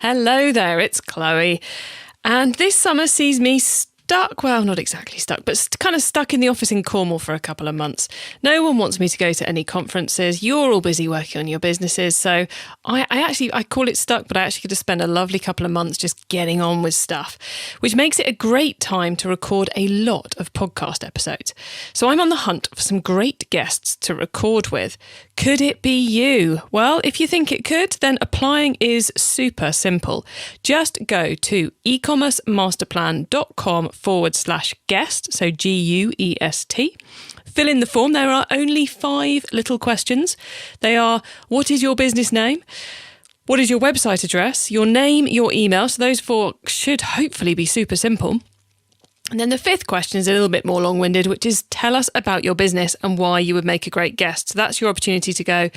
Hello there, it's Chloe. And this summer sees me stuck, well, not exactly stuck, but kind of stuck in the office in Cornwall for a couple of months. No one wants me to go to any conferences. You're all busy working on your businesses. So I call it stuck, but I actually get to spend a lovely couple of months just getting on with stuff, which makes it a great time to record a lot of podcast episodes. So I'm on the hunt for some great guests to record with. Could it be you? Well, if you think it could, then applying is super simple. Just go to ecommercemasterplan.com/guest, so GUEST. Fill in the form. There are only 5 little questions. They are, what is your business name? What is your website address? Your name, your email. So those 4 should hopefully be super simple. And then the 5th question is a little bit more long-winded, which is tell us about your business and why you would make a great guest. So that's your opportunity to go,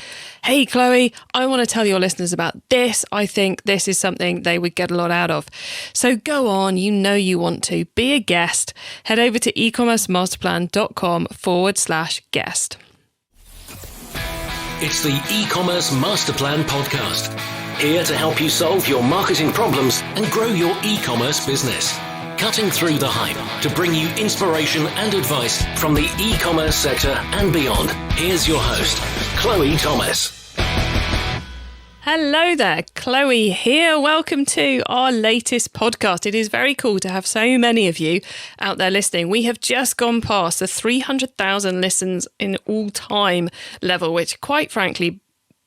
hey, Chloe, I want to tell your listeners about this. I think this is something they would get a lot out of. So go on, you know you want to. Be a guest. Head over to ecommercemasterplan.com/guest. It's the e-commerce master plan podcast, here to help you solve your marketing problems and grow your e-commerce business. Cutting through the hype to bring you inspiration and advice from the e-commerce sector and beyond. Here's your host, Chloe Thomas. Hello there, Chloe here. Welcome to our latest podcast. It is very cool to have so many of you out there listening. We have just gone past the 300,000 listens in all time level, which quite frankly,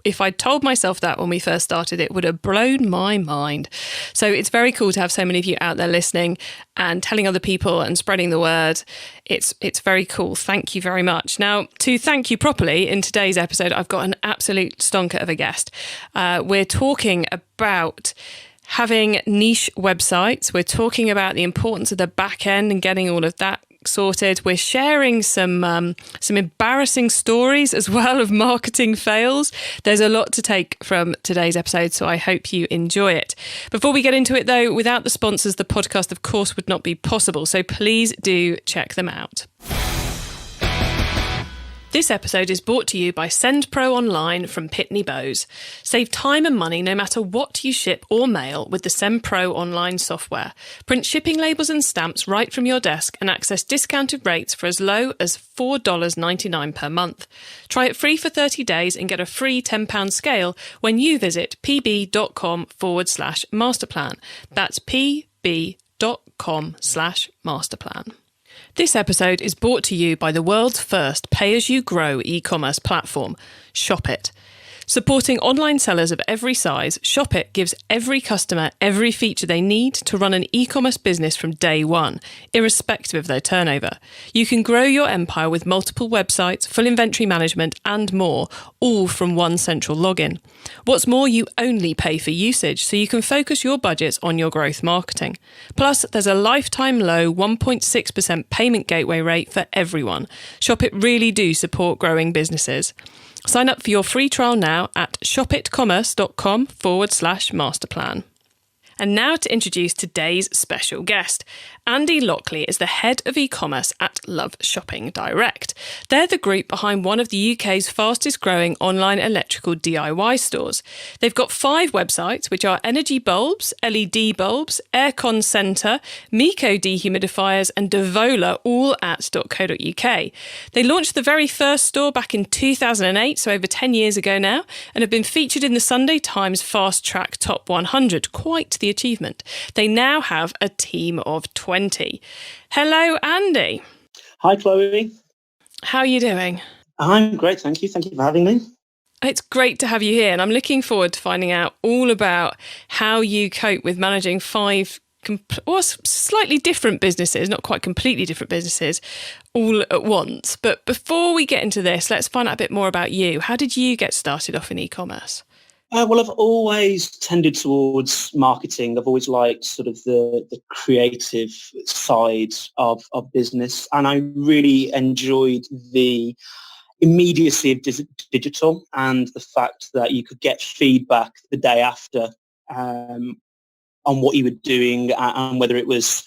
if I'd told myself that when we first started, it would have blown my mind. So it's very cool to have so many of you out there listening and telling other people and spreading the word. It's very cool. Thank you very much. Now, to thank you properly, in today's episode, I've got an absolute stonker of a guest. We're talking about having niche websites. We're talking about the importance of the back end and getting all of that sorted. We're sharing some embarrassing stories as well of marketing fails. There's a lot to take from today's episode, so I hope you enjoy it. Before we get into it though, without the sponsors, the podcast of course would not be possible, so please do check them out. This episode is brought to you by SendPro Online from Pitney Bowes. Save time and money no matter what you ship or mail with the SendPro Online software. Print shipping labels and stamps right from your desk and access discounted rates for as low as $4.99 per month. Try it free for 30 days and get a free £10 scale when you visit pb.com/masterplan. That's pb.com/masterplan. This episode is brought to you by the world's first pay-as-you-grow e-commerce platform, ShopIt. Supporting online sellers of every size, ShopIt gives every customer every feature they need to run an e-commerce business from day one, irrespective of their turnover. You can grow your empire with multiple websites, full inventory management, and more, all from one central login. What's more, you only pay for usage, so you can focus your budgets on your growth marketing. Plus, there's a lifetime low 1.6% payment gateway rate for everyone. ShopIt really do support growing businesses. Sign up for your free trial now at shopitcommerce.com/masterplan. And now to introduce today's special guest. Andy Lockley is the head of e-commerce at LoveShoppingDirect. They're the group behind one of the UK's fastest growing online electrical DIY stores. They've got 5 websites, which are Energy Bulbs, LED Bulbs, Aircon Centre, Miko Dehumidifiers and Devola, all at .co.uk. They launched the very first store back in 2008, so over 10 years ago now, and have been featured in the Sunday Times Fast Track Top 100. Quite the achievement. They now have a team of 20. Hello, Andy. Hi, Chloe. How are you doing? I'm great, thank you. Thank you for having me. It's great to have you here, and I'm looking forward to finding out all about how you cope with managing 5 slightly different businesses, not quite completely different businesses, all at once. But before we get into this, let's find out a bit more about you. How did you get started off in e-commerce? Well, I've always tended towards marketing. I've always liked sort of the creative side of business. And I really enjoyed the immediacy of digital and the fact that you could get feedback the day after on what you were doing and whether it was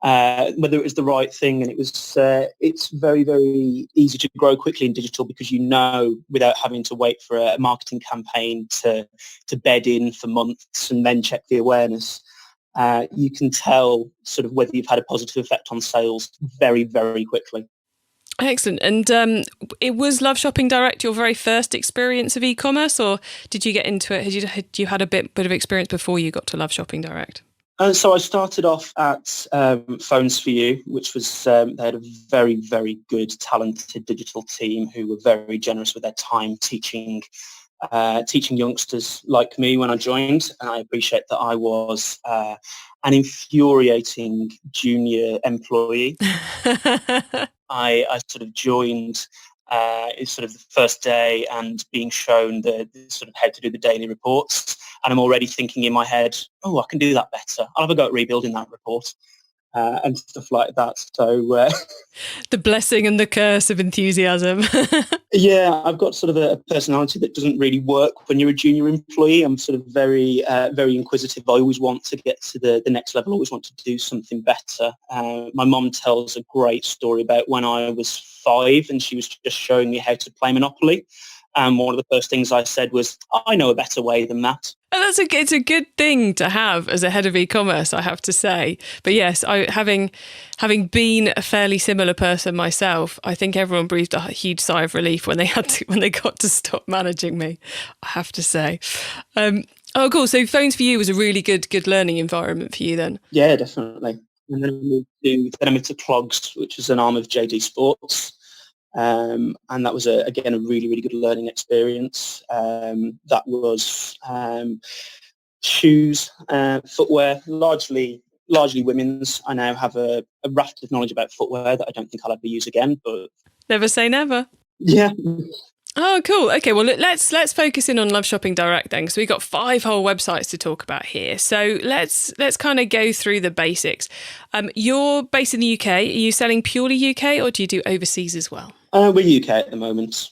whether it was the right thing. And it's very, very easy to grow quickly in digital because without having to wait for a marketing campaign to bed in for months and then check the awareness. You can tell sort of whether you've had a positive effect on sales very, very quickly. Excellent. And it was LoveShoppingDirect your very first experience of e-commerce, or did you get into it? Had you had a bit of experience before you got to LoveShoppingDirect? So I started off at Phones4u, which was they had a very, very good, talented digital team who were very generous with their time teaching youngsters like me when I joined. And I appreciate that I was an infuriating junior employee. I sort of joined sort of the first day and being shown the sort of how to do the daily reports. And I'm already thinking in my head, I can do that better. I'll have a go at rebuilding that report and stuff like that. So the blessing and the curse of enthusiasm. Yeah, I've got sort of a personality that doesn't really work when you're a junior employee. I'm sort of very, very inquisitive. I always want to get to the next level, always want to do something better. My mum tells a great story about when I was 5 and she was just showing me how to play Monopoly. And one of the first things I said was, I know a better way than that. And it's a good thing to have as a head of e-commerce, I have to say. But yes, having been a fairly similar person myself, I think everyone breathed a huge sigh of relief when they got to stop managing me, I have to say. Oh, cool. So Phones4u was a really good learning environment for you then? Yeah, definitely. And then I moved to Clogs, which is an arm of JD Sports. And that was again a really, really good learning experience. That was shoes, footwear, largely women's. I now have a raft of knowledge about footwear that I don't think I'll ever use again. But never say never. Yeah. Oh, cool. Okay, well, let's focus in on LoveShoppingDirect then, because we've got 5 whole websites to talk about here. So let's kind of go through the basics. You're based in the UK. Are you selling purely UK, or do you do overseas as well? We're UK at the moment.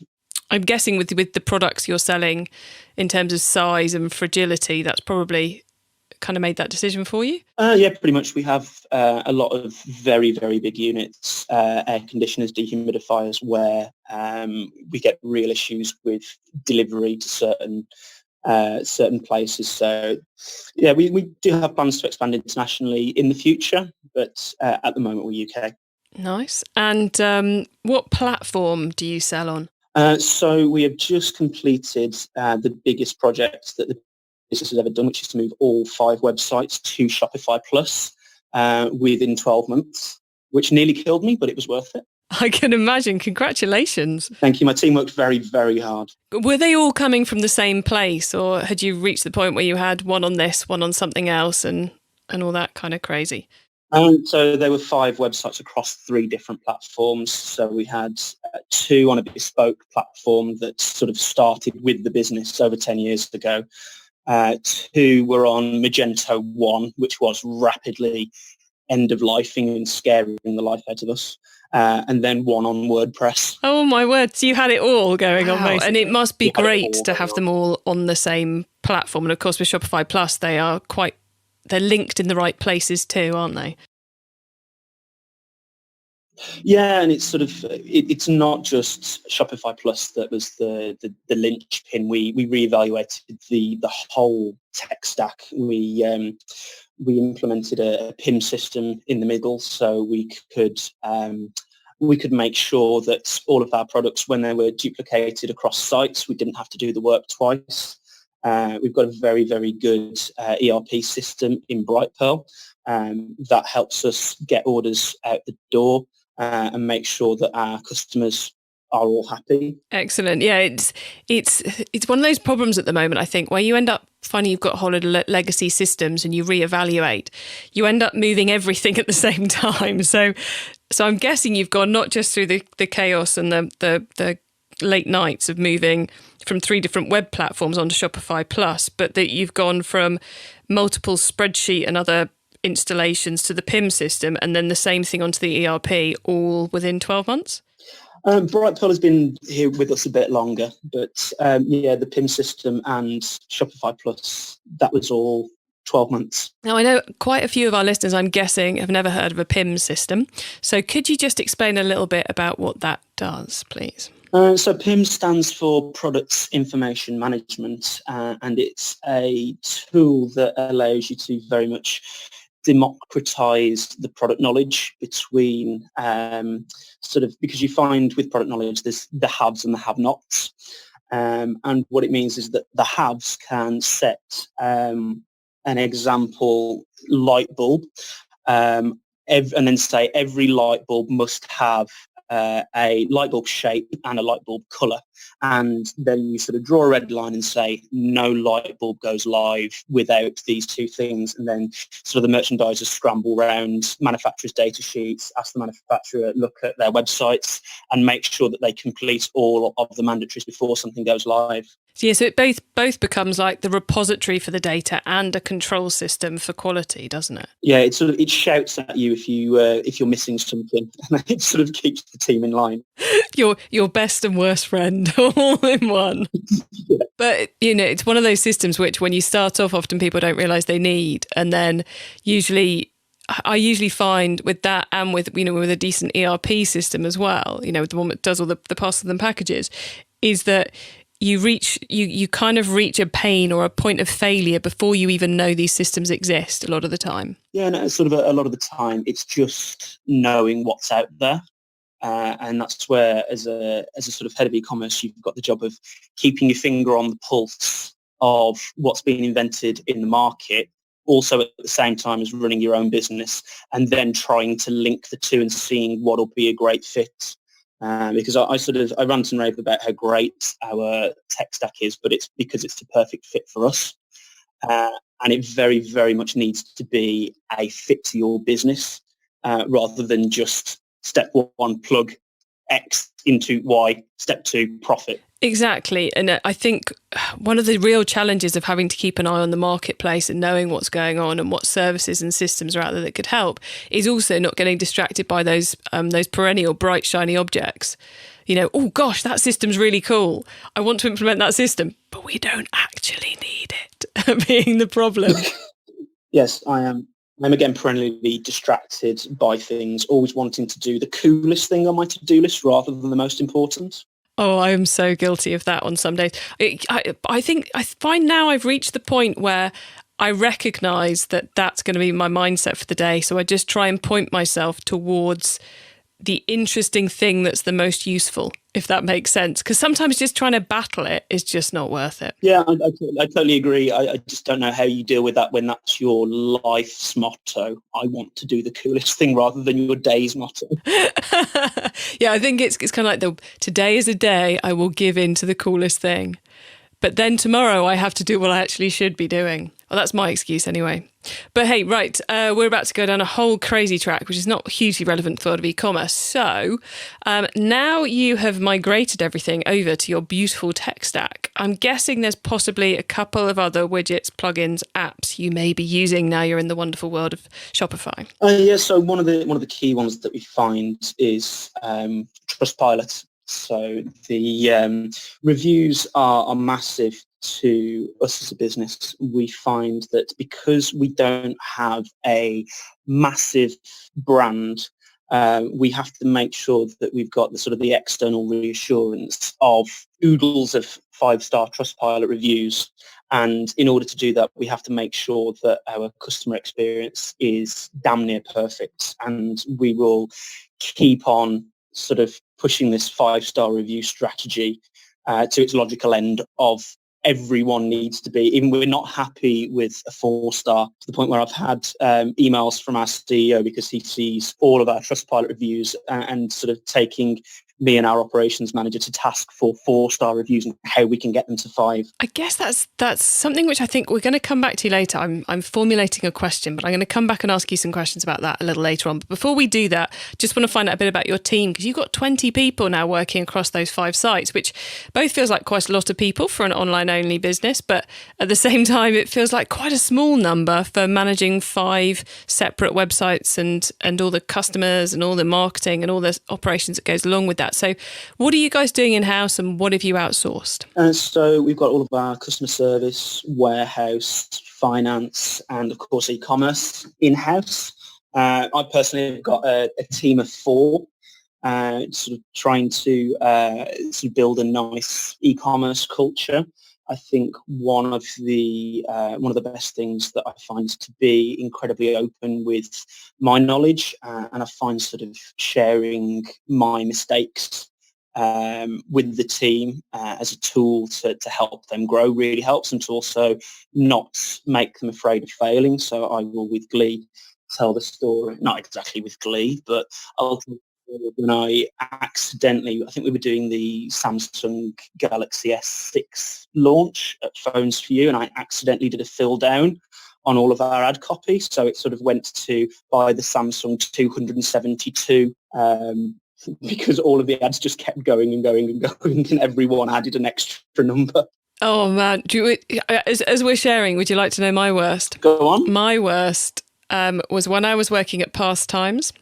I'm guessing with the products you're selling, in terms of size and fragility, that's probably kind of made that decision for you? Yeah, pretty much. We have a lot of very, very big units, air conditioners, dehumidifiers, where we get real issues with delivery to certain places. So yeah, we do have plans to expand internationally in the future, but at the moment we're UK. Nice. And what platform do you sell on? So we have just completed the biggest project that the business has ever done, which is to move all 5 websites to Shopify Plus within 12 months, which nearly killed me, but it was worth it. I can imagine. Congratulations. Thank you. My team worked very, very hard. Were they all coming from the same place, or had you reached the point where you had one on this, one on something else, and all that kind of crazy? So there were 5 websites across 3 different platforms. So we had 2 on a bespoke platform that sort of started with the business over 10 years ago. 2 were on Magento 1, which was rapidly end-of-lifing and scaring the life out of us. And then 1 on WordPress. Oh my word, so you had it all going on, basically. And it must be great to have them all on the same platform. And of course with Shopify Plus, they're linked in the right places too, aren't they? Yeah, and it's sort of it's not just Shopify Plus that was the linchpin. We reevaluated the whole tech stack. We implemented a PIM system in the middle, so we could make sure that all of our products, when they were duplicated across sites, we didn't have to do the work twice. We've got a very, very good ERP system in Brightpearl that helps us get orders out the door and make sure that our customers are all happy. Excellent. Yeah, it's one of those problems at the moment, I think, where you end up finding you've got a whole lot of legacy systems and you reevaluate. You end up moving everything at the same time. So I'm guessing you've gone not just through the chaos and the late nights of moving from 3 different web platforms onto Shopify Plus, but that you've gone from multiple spreadsheet and other installations to the PIM system, and then the same thing onto the ERP, all within 12 months? Brightpearl has been here with us a bit longer, but the PIM system and Shopify Plus, that was all 12 months. Now, I know quite a few of our listeners, I'm guessing, have never heard of a PIM system. So could you just explain a little bit about what that does, please? So PIM stands for Products Information Management, and it's a tool that allows you to very much democratize the product knowledge between because you find with product knowledge there's the haves and the have-nots. And what it means is that the haves can set an example light bulb and then say every light bulb must have a light bulb shape and a light bulb color, and then you sort of draw a red line and say no light bulb goes live without these two things, and then sort of the merchandisers scramble around manufacturers' data sheets, ask the manufacturer look at their websites and make sure that they complete all of the mandatories before something goes live. Yeah, so it both becomes like the repository for the data and a control system for quality, doesn't it? Yeah, it shouts at you if you're missing something, and it sort of keeps the team in line. Your best and worst friend all in one. Yeah. But it's one of those systems which, when you start off, often people don't realise they need, and then I usually find with that, and with with a decent ERP system as well, the one that does all the parcels and packages, is that you kind of reach a pain or a point of failure before you even know these systems exist a lot of the time. Yeah, no, sort of a lot of the time it's just knowing what's out there. And that's where, as a sort of head of e-commerce, you've got the job of keeping your finger on the pulse of what's being invented in the market, also at the same time as running your own business, and then trying to link the two and seeing what will be a great fit. Because I rant and rave about how great our tech stack is, but it's because it's the perfect fit for us. And it very, very much needs to be a fit to your business rather than just step one, plug X into Y, step two, profit. Exactly. And I think one of the real challenges of having to keep an eye on the marketplace and knowing what's going on and what services and systems are out there that could help is also not getting distracted by those perennial bright, shiny objects. Oh gosh, that system's really cool. I want to implement that system, but we don't actually need it, being the problem. Yes, I am. I'm again perennially distracted by things, always wanting to do the coolest thing on my to-do list rather than the most important. Oh, I am so guilty of that on some days. I think I find now I've reached the point where I recognise that that's going to be my mindset for the day. So I just try and point myself towards the interesting thing that's the most useful, if that makes sense. Because sometimes just trying to battle it is just not worth it. Yeah, I totally agree. I just don't know how you deal with that when that's your life's motto. I want to do the coolest thing rather than your day's motto. Yeah, I think it's kind of like today is a day I will give in to the coolest thing. But then tomorrow I have to do what I actually should be doing. Well, that's my excuse anyway. But hey, right, we're about to go down a whole crazy track, which is not hugely relevant to the world of e-commerce. So now you have migrated everything over to your beautiful tech stack. I'm guessing there's possibly a couple of other widgets, plugins, apps you may be using now you're in the wonderful world of Shopify. Yeah, so one of the key ones that we find is Trustpilot. So the reviews are massive to us as a business. We find that because we don't have a massive brand, we have to make sure that we've got the sort of the external reassurance of oodles of 5-star Trustpilot reviews. And in order to do that, we have to make sure that our customer experience is damn near perfect. And we will keep on sort of pushing this 5-star review strategy to its logical end of everyone needs to be, even we're not happy with a 4-star, to the point where I've had emails from our CEO because he sees all of our Trustpilot reviews and sort of taking me and our operations manager to task for 4-star reviews and how we can get them to 5. I guess that's something which I think we're going to come back to later. I'm formulating a question, but I'm going to come back and ask you some questions about that a little later on. But before we do that, just want to find out a bit about your team, because you've got 20 people now working across those 5 sites, which both feels like quite a lot of people for an online-only business, but at the same time, it feels like quite a small number for managing 5 separate websites and all the customers and all the marketing and all the operations that goes along with that. that. So what are you guys doing in-house and what have you outsourced? So we've got all of our customer service, warehouse, finance, and of course e-commerce in-house. I personally have got a team of 4, sort of trying to sort of build a nice e-commerce culture. I think one of the best things that I find is to be incredibly open with my knowledge, and I find sort of sharing my mistakes with the team as a tool to help them grow really helps, and to also not make them afraid of failing. So I will with glee tell the story, not exactly with glee, but I'll when I accidentally, I think we were doing the Samsung Galaxy S6 launch at Phones4u, and I accidentally did a fill down on all of our ad copy. So it sort of went to buy the Samsung 272 because all of the ads just kept going and going and going, and everyone added an extra number. Oh man, as we're sharing, would you like to know my worst? Go on. My worst was when I was working at Pastimes,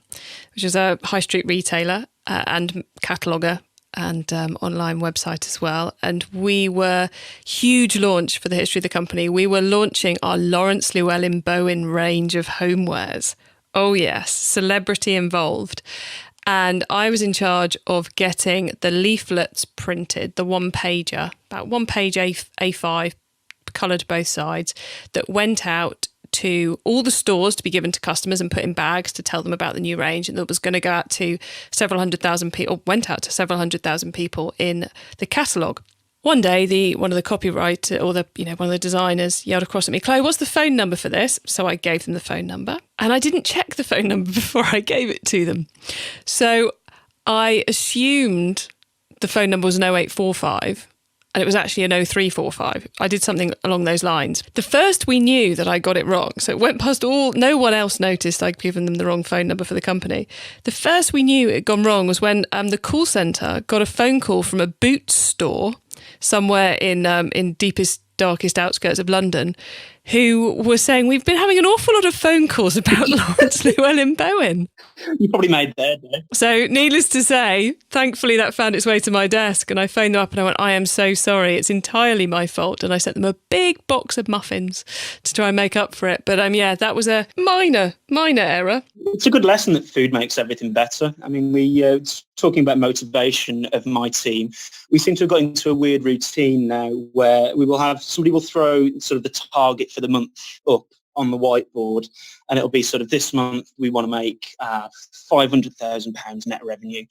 which is a high street retailer and cataloguer and online website as well. And we were huge launch for the history of the company. We were launching our Lawrence Llewellyn Bowen range of homewares. Oh yes, celebrity involved. And I was in charge of getting the leaflets printed, the one-pager, about one page A5, coloured both sides, that went out to all the stores to be given to customers and put in bags to tell them about the new range, and that was going to go out to several hundred thousand people, or went out to several hundred thousand people in the catalogue. One day, one of the copyright or one of the designers yelled across at me, "Chloe, what's the phone number for this?" So I gave them the phone number, and I didn't check the phone number before I gave it to them. So I assumed the phone number was an 0845, and it was actually an 0345. I did something along those lines. The first we knew that I got it wrong, so it went past no one else noticed I'd given them the wrong phone number for the company. The first we knew it had gone wrong was when the call centre got a phone call from a Boots store somewhere in deepest, darkest outskirts of London, who were saying, "We've been having an awful lot of phone calls about Lawrence Llewellyn Bowen." You probably made their day. So needless to say, thankfully that found its way to my desk, and I phoned them up and I went, "I am so sorry, it's entirely my fault." And I sent them a big box of muffins to try and make up for it. But yeah, that was a minor error. It's a good lesson that food makes everything better. I mean, talking about motivation of my team, we seem to have got into a weird routine now where somebody will throw sort of the target for the month up on the whiteboard, and it'll be sort of, this month we want to make £500,000 net revenue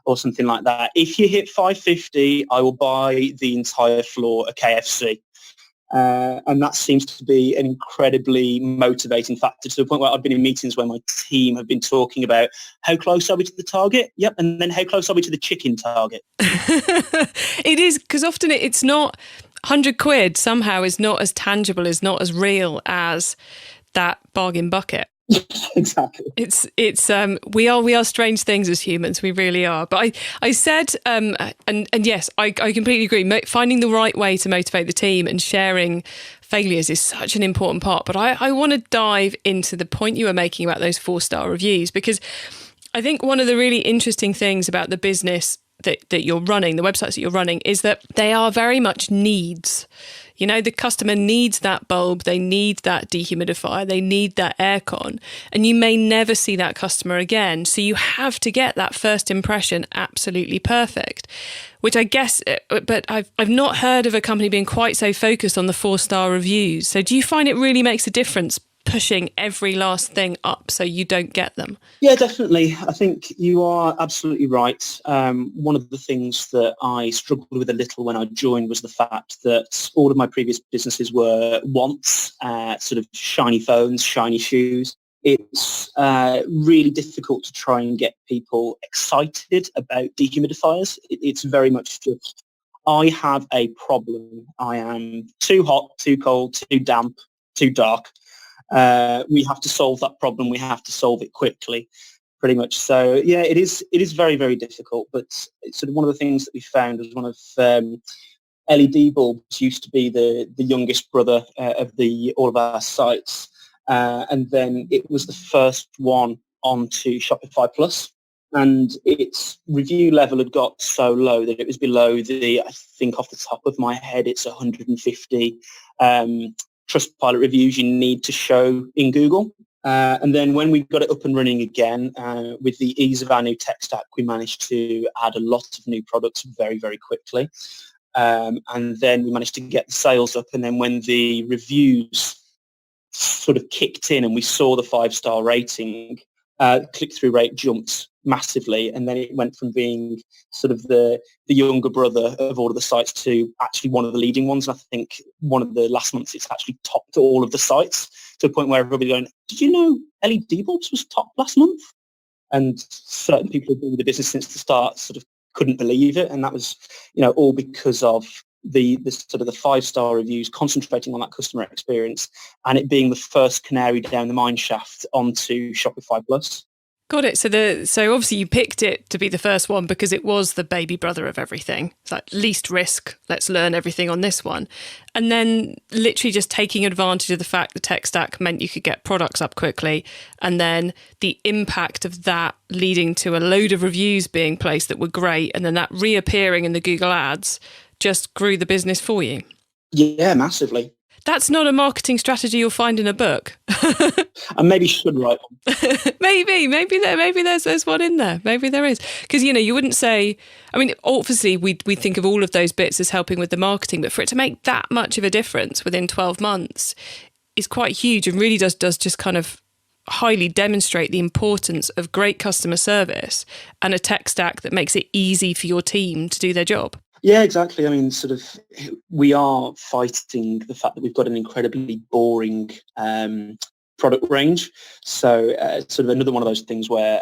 or something like that. If you hit 550, I will buy the entire floor a KFC. And that seems to be an incredibly motivating factor, to the point where I've been in meetings where my team have been talking about, how close are we to the target? Yep. And then how close are we to the chicken target? It is, because often it's not 100 quid somehow is not as tangible, is not as real as that bargain bucket. Exactly. It's we are strange things as humans. We really are. But I said, and yes, I completely agree. Finding the right way to motivate the team and sharing failures is such an important part. But I want to dive into the point you were making about those 4-star reviews, because I think one of the really interesting things about the business that you're running, the websites that you're running, is that they are very much needs. You know, the customer needs that bulb, they need that dehumidifier, they need that aircon, and you may never see that customer again. So you have to get that first impression absolutely perfect, which I guess, but I've not heard of a company being quite so focused on the 4-star reviews. So do you find it really makes a difference pushing every last thing up so you don't get them? Yeah, definitely. I think you are absolutely right. One of the things that I struggled with a little when I joined was the fact that all of my previous businesses were wants, sort of shiny phones, shiny shoes. It's really difficult to try and get people excited about dehumidifiers. It's very much just, I have a problem. I am too hot, too cold, too damp, too dark. We have to solve that problem. We have to solve it quickly, pretty much. So yeah, it is very, very difficult. But it's sort of one of the things that we found was one of LED bulbs used to be the youngest brother of all of our sites, and then it was the first one onto Shopify Plus. and its review level had got so low that it was below I think off the top of my head, it's 150 Trustpilot reviews you need to show in Google. And then when we got it up and running again, with the ease of our new tech stack, we managed to add a lot of new products very, very quickly. And then we managed to get the sales up. And then when the reviews sort of kicked in and we saw the 5-star rating, click-through rate jumped massively, and then it went from being sort of the younger brother of all of the sites to actually one of the leading ones. And I think one of the last months it's actually topped all of the sites, to a point where everybody's going, did you know LED bulbs was top last month? And certain people who've been with the business since the start sort of couldn't believe it, and that was, all because of the sort of the 5-star reviews, concentrating on that customer experience, and it being the first canary down the mine shaft onto Shopify Plus. Got it. So obviously you picked it to be the first one because it was the baby brother of everything. It's like least risk. Let's learn everything on this one. And then literally just taking advantage of the fact the tech stack meant you could get products up quickly. And then the impact of that leading to a load of reviews being placed that were great. And then that reappearing in the Google ads just grew the business for you. Yeah, massively. That's not a marketing strategy you'll find in a book. I maybe should write one. maybe there's one in there. Maybe there is. Because, you wouldn't say, I mean, obviously we think of all of those bits as helping with the marketing, but for it to make that much of a difference within 12 months is quite huge, and really does just kind of highly demonstrate the importance of great customer service and a tech stack that makes it easy for your team to do their job. Yeah, exactly. I mean, sort of, we are fighting the fact that we've got an incredibly boring product range. So sort of another one of those things where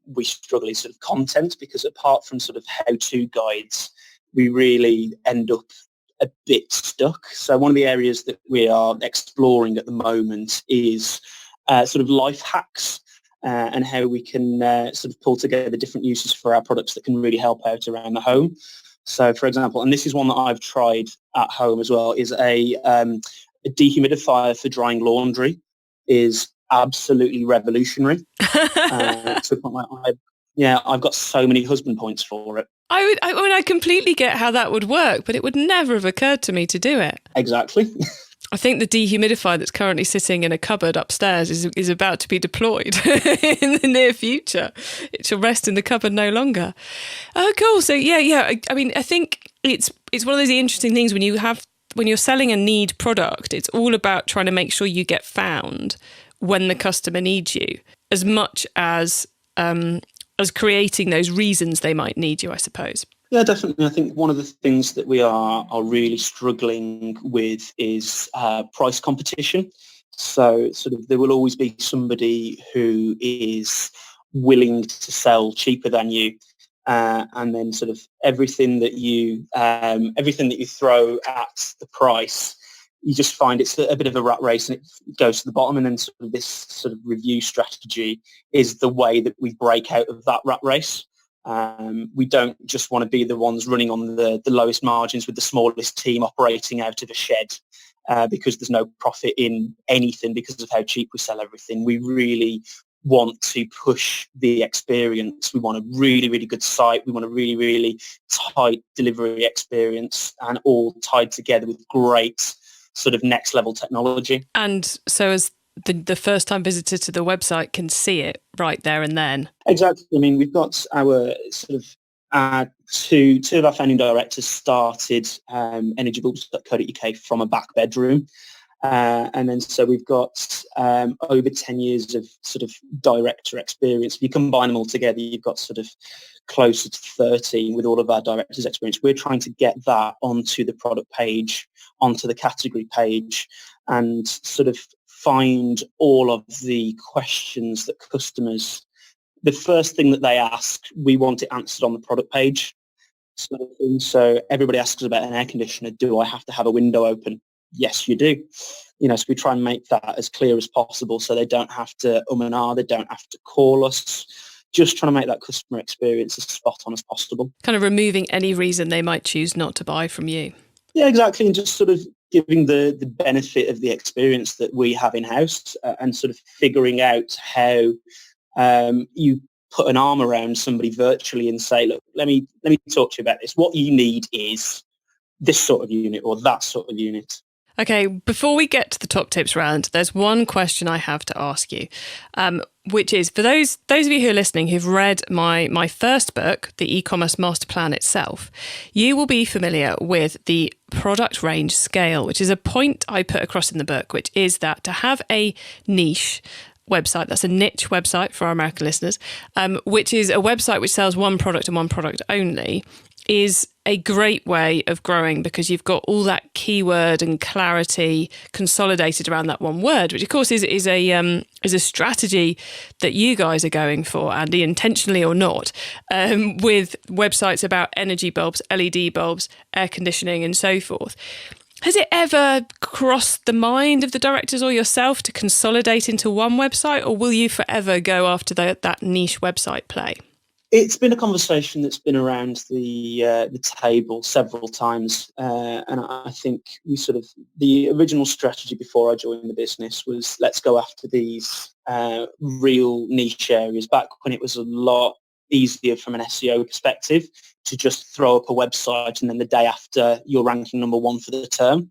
we struggle is sort of content, because apart from sort of how-to guides, we really end up a bit stuck. So one of the areas that we are exploring at the moment is sort of life hacks. And how we can sort of pull together different uses for our products that can really help out around the home. So, for example, and this is one that I've tried at home as well, is a dehumidifier for drying laundry is absolutely revolutionary. To the point where I've got so many husband points for it. I completely get how that would work, but it would never have occurred to me to do it. Exactly. I think the dehumidifier that's currently sitting in a cupboard upstairs is about to be deployed in the near future. It shall rest in the cupboard no longer. Oh, cool. So yeah. I mean, I think it's one of those interesting things when you're selling a need product. It's all about trying to make sure you get found when the customer needs you, as much as creating those reasons they might need you, I suppose. Yeah, definitely. I think one of the things that we are really struggling with is price competition. So sort of there will always be somebody who is willing to sell cheaper than you. And then sort of everything that you throw at the price, you just find it's a bit of a rat race and it goes to the bottom. And then sort of this sort of review strategy is the way that we break out of that rat race. We don't just want to be the ones running on the lowest margins with the smallest team operating out of a shed because there's no profit in anything because of how cheap we sell everything. We really want to push the experience. We want a really, really good site. We want a really, really tight delivery experience, and all tied together with great sort of next level technology. And so as the first time visitor to the website can see it right there and then. Exactly. I mean, we've got our sort of two of our founding directors started energybulbs.co.uk from a back bedroom. And then so we've got over 10 years of sort of director experience. If you combine them all together, you've got sort of closer to 13 with all of our directors' experience. We're trying to get that onto the product page, onto the category page, and sort of find all of the questions that customers, the first thing that they ask, we want it answered on the product page. So everybody asks about an air conditioner. Do I have to have a window open? Yes, you do. So we try and make that as clear as possible so they don't have to and ah, they don't have to call us. Just trying to make that customer experience as spot on as possible. Kind of removing any reason they might choose not to buy from you. Yeah, exactly. And just sort of giving the benefit of the experience that we have in-house and sort of figuring out how you put an arm around somebody virtually and say, look, let me talk to you about this. What you need is this sort of unit or that sort of unit. Okay, before we get to the top tips round, there's one question I have to ask you, which is for those of you who are listening who've read my first book, the e-commerce master plan itself, you will be familiar with the product range scale, which is a point I put across in the book, which is that to have a niche website, that's a niche website for our American listeners, which is a website which sells one product and one product only, is a great way of growing because you've got all that keyword and clarity consolidated around that one word, which of course is a strategy that you guys are going for, Andy, intentionally or not, with websites about energy bulbs, LED bulbs, air conditioning, and so forth. Has it ever crossed the mind of the directors or yourself to consolidate into one website, or will you forever go after that niche website play? It's been a conversation that's been around the table several times, and I think the original strategy before I joined the business was let's go after these real niche areas. Back when it was a lot easier from an SEO perspective to just throw up a website and then the day after you're ranking number one for the term.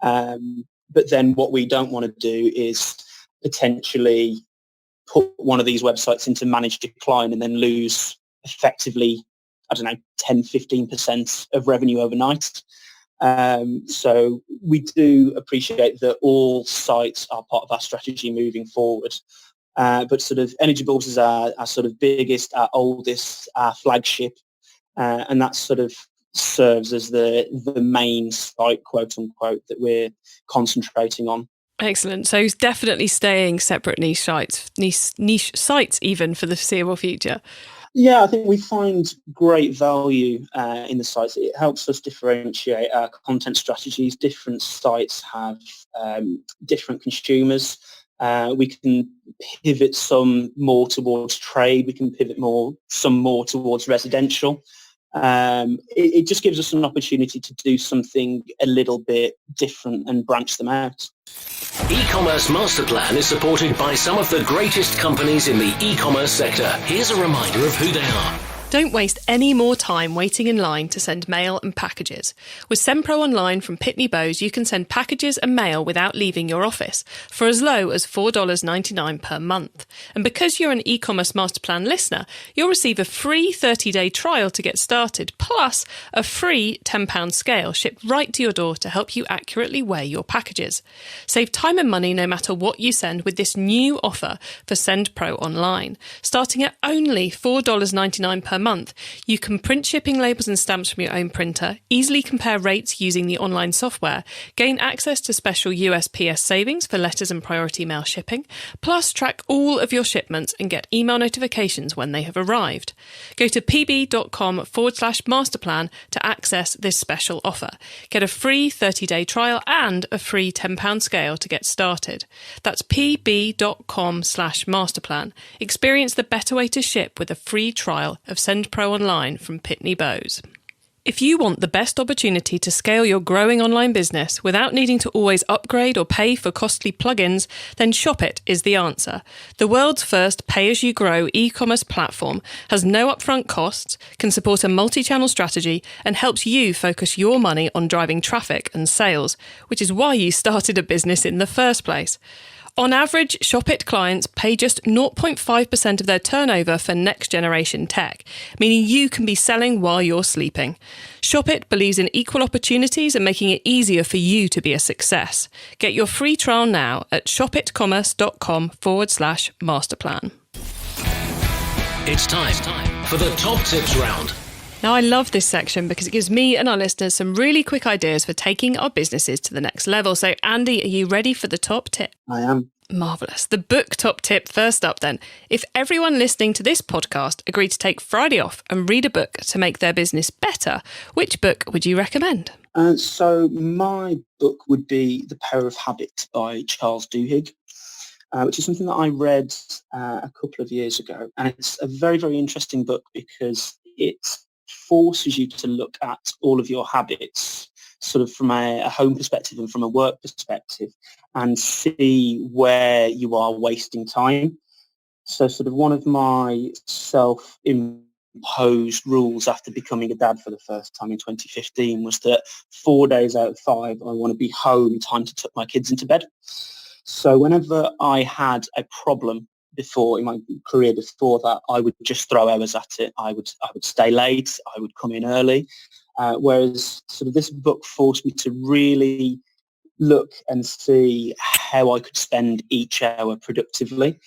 But then what we don't want to do is potentially put one of these websites into managed decline and then lose effectively, 10, 15% of revenue overnight. So we do appreciate that all sites are part of our strategy moving forward. But sort of energy bulbs is our sort of biggest, our oldest, our flagship. And that sort of serves as the main site, quote unquote, that we're concentrating on. Excellent. So it's definitely staying separate niche sites even for the foreseeable future. Yeah, I think we find great value in the sites. It helps us differentiate our content strategies. Different sites have different consumers. We can pivot some more towards trade. We can pivot some more towards residential. It just gives us an opportunity to do something a little bit different and branch them out. E-commerce Master Plan is supported by some of the greatest companies in the e-commerce sector. Here's a reminder of who they are. Don't waste any more time waiting in line to send mail and packages. With SendPro Online from Pitney Bowes, you can send packages and mail without leaving your office for as low as $4.99 per month. And because you're an e-commerce master plan listener, you'll receive a free 30-day trial to get started, plus a free £10 scale shipped right to your door to help you accurately weigh your packages. Save time and money no matter what you send with this new offer for SendPro Online. Starting at only $4.99 per month, you can print shipping labels and stamps from your own printer, easily compare rates using the online software, gain access to special USPS savings for letters and priority mail shipping, plus track all of your shipments and get email notifications when they have arrived. Go to pb.com/masterplan to access this special offer. Get a free 30-day trial and a free £10 scale to get started. That's pb.com/masterplan. Experience the better way to ship with a free trial of SendPro Online from Pitney Bowes. If you want the best opportunity to scale your growing online business without needing to always upgrade or pay for costly plugins, then Shopit is the answer. The world's first pay-as-you-grow e-commerce platform has no upfront costs, can support a multi-channel strategy, and helps you focus your money on driving traffic and sales, which is why you started a business in the first place. On average, Shopit clients pay just 0.5% of their turnover for next-generation tech, meaning you can be selling while you're sleeping. Shopit believes in equal opportunities and making it easier for you to be a success. Get your free trial now at shopitcommerce.com/masterplan. It's time for the top tips round. Now, I love this section because it gives me and our listeners some really quick ideas for taking our businesses to the next level. So, Andy, are you ready for the top tip? I am. Marvellous. The book top tip first up then. If everyone listening to this podcast agreed to take Friday off and read a book to make their business better, which book would you recommend? So my book would be The Power of Habit by Charles Duhigg, which is something that I read a couple of years ago. And it's a very, very interesting book because it forces you to look at all of your habits sort of from a home perspective and from a work perspective and see where you are wasting time. So sort of one of my self-imposed rules after becoming a dad for the first time in 2015 was that 4 days out of 5, I want to be home in time to tuck my kids into bed. So whenever I had a problem before, in my career before that, I would just throw hours at it. I would stay late. I would come in early. Whereas sort of this book forced me to really look and see how I could spend each hour productively.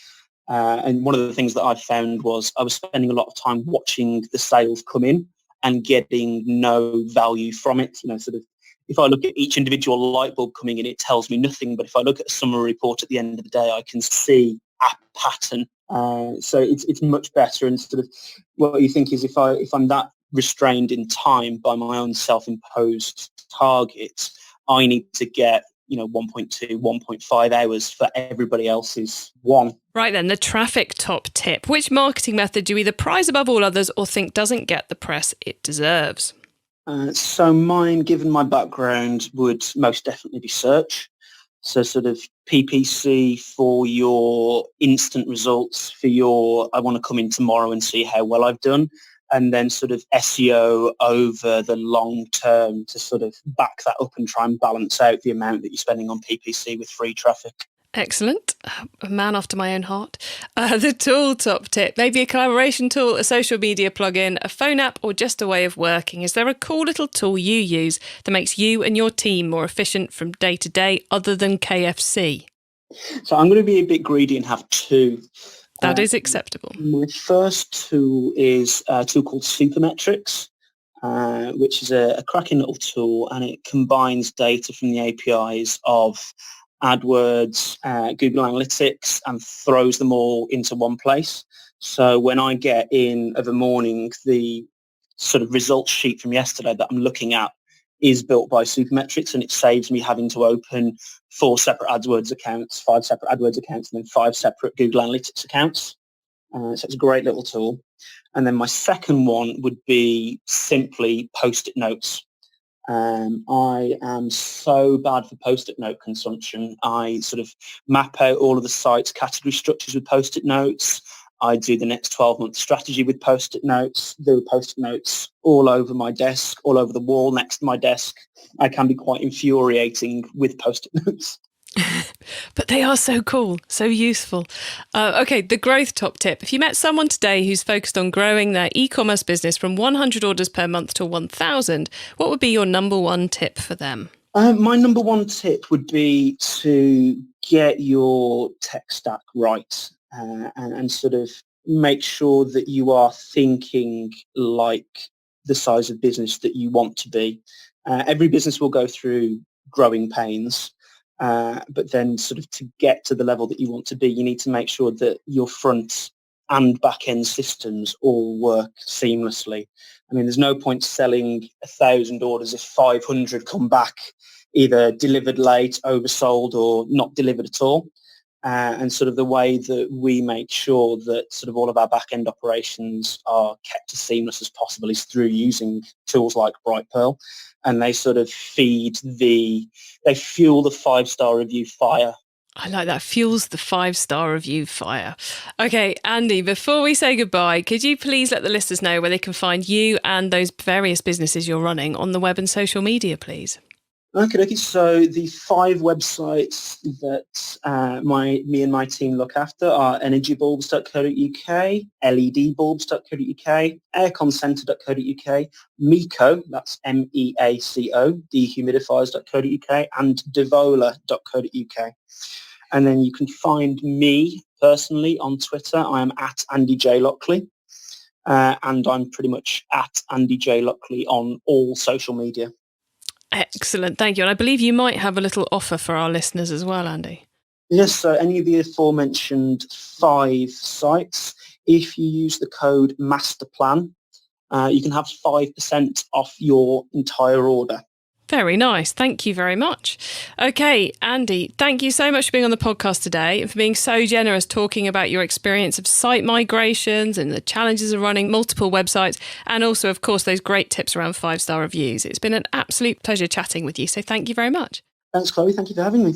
And one of the things that I found was I was spending a lot of time watching the sales come in and getting no value from it. Sort of if I look at each individual light bulb coming in, it tells me nothing. But if I look at a summary report at the end of the day, I can see a pattern. So it's much better. And sort of what you think is if I'm that restrained in time by my own self-imposed targets, I need to get 1.2, 1.5 hours for everybody else's 1. Right then, the traffic top tip. Which marketing method do you either prize above all others or think doesn't get the press it deserves? So mine, given my background, would most definitely be search. So sort of PPC for your instant results, for your I want to come in tomorrow and see how well I've done. And then sort of SEO over the long term to sort of back that up and try and balance out the amount that you're spending on PPC with free traffic. Excellent. A man after my own heart. The tool top tip, maybe a collaboration tool, a social media plugin, a phone app, or just a way of working. Is there a cool little tool you use that makes you and your team more efficient from day to day other than KFC? So I'm going to be a bit greedy and have 2. That is acceptable. My first tool is a tool called Supermetrics, which is a cracking little tool, and it combines data from the APIs of AdWords, Google Analytics, and throws them all into one place. So when I get in of a morning, the sort of results sheet from yesterday that I'm looking at is built by Supermetrics, and it saves me having to open 4 separate AdWords accounts, 5 separate AdWords accounts, and then 5 separate Google Analytics accounts. So it's a great little tool. And then my second one would be simply Post-it notes. I am so bad for Post-it note consumption. I sort of map out all of the site's category structures with Post-it notes. I do the next 12-month strategy with Post-it notes. There are Post-it notes all over my desk, all over the wall next to my desk. I can be quite infuriating with Post-it notes. But they are so cool, so useful. Okay, the growth top tip. If you met someone today who's focused on growing their e-commerce business from 100 orders per month to 1,000, what would be your number one tip for them? My number one tip would be to get your tech stack right and sort of make sure that you are thinking like the size of business that you want to be. Every business will go through growing pains. But then sort of to get to the level that you want to be, you need to make sure that your front and back end systems all work seamlessly. I mean, there's no point selling 1,000 orders if 500 come back either delivered late, oversold, or not delivered at all. And sort of the way that we make sure that sort of all of our back end operations are kept as seamless as possible is through using tools like Brightpearl. And they sort of fuel the 5-star review fire. I like that. Fuels the 5-star review fire. Okay, Andy, before we say goodbye, could you please let the listeners know where they can find you and those various businesses you're running on the web and social media, please? Okay. So the 5 websites that me and my team look after are energybulbs.co.uk, ledbulbs.co.uk, airconcentre.co.uk, Meco, that's MEACO, dehumidifiers.co.uk, and devola.co.uk. And then you can find me personally on Twitter. I am at Andy J. Lockley, and I'm pretty much at Andy J. Lockley on all social media. Excellent, thank you. And I believe you might have a little offer for our listeners as well, Andy. Yes, so any of the aforementioned 5 sites, if you use the code MASTERPLAN, you can have 5% off your entire order. Very nice. Thank you very much. Okay, Andy, thank you so much for being on the podcast today and for being so generous talking about your experience of site migrations and the challenges of running multiple websites and also, of course, those great tips around 5-star reviews. It's been an absolute pleasure chatting with you, so thank you very much. Thanks, Chloe. Thank you for having me.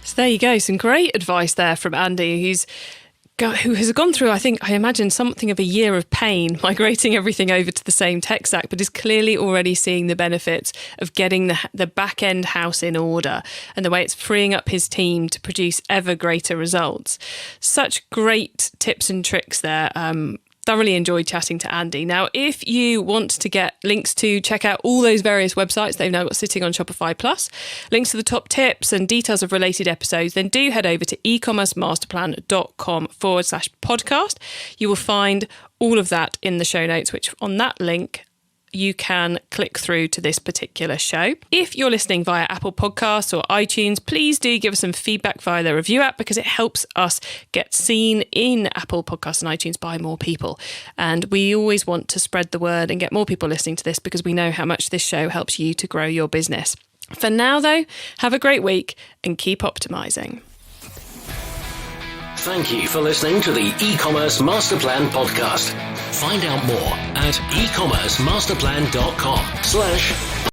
So So there you go. Some great advice there from Andy, who has gone through, I imagine, something of a year of pain migrating everything over to the same tech stack, but is clearly already seeing the benefits of getting the back-end house in order and the way it's freeing up his team to produce ever greater results. Such great tips and tricks there. Thoroughly enjoyed chatting to Andy. Now, if you want to get links to check out all those various websites they've now got sitting on Shopify Plus, links to the top tips and details of related episodes, then do head over to ecommercemasterplan.com/podcast. You will find all of that in the show notes, which on that link, you can click through to this particular show. If you're listening via Apple Podcasts or iTunes, please do give us some feedback via the review app, because it helps us get seen in Apple Podcasts and iTunes by more people. And we always want to spread the word and get more people listening to this, because we know how much this show helps you to grow your business. For now, though, have a great week and keep optimizing. Thank you for listening to the eCommerce Masterplan podcast. Find out more at ecommercemasterplan.com/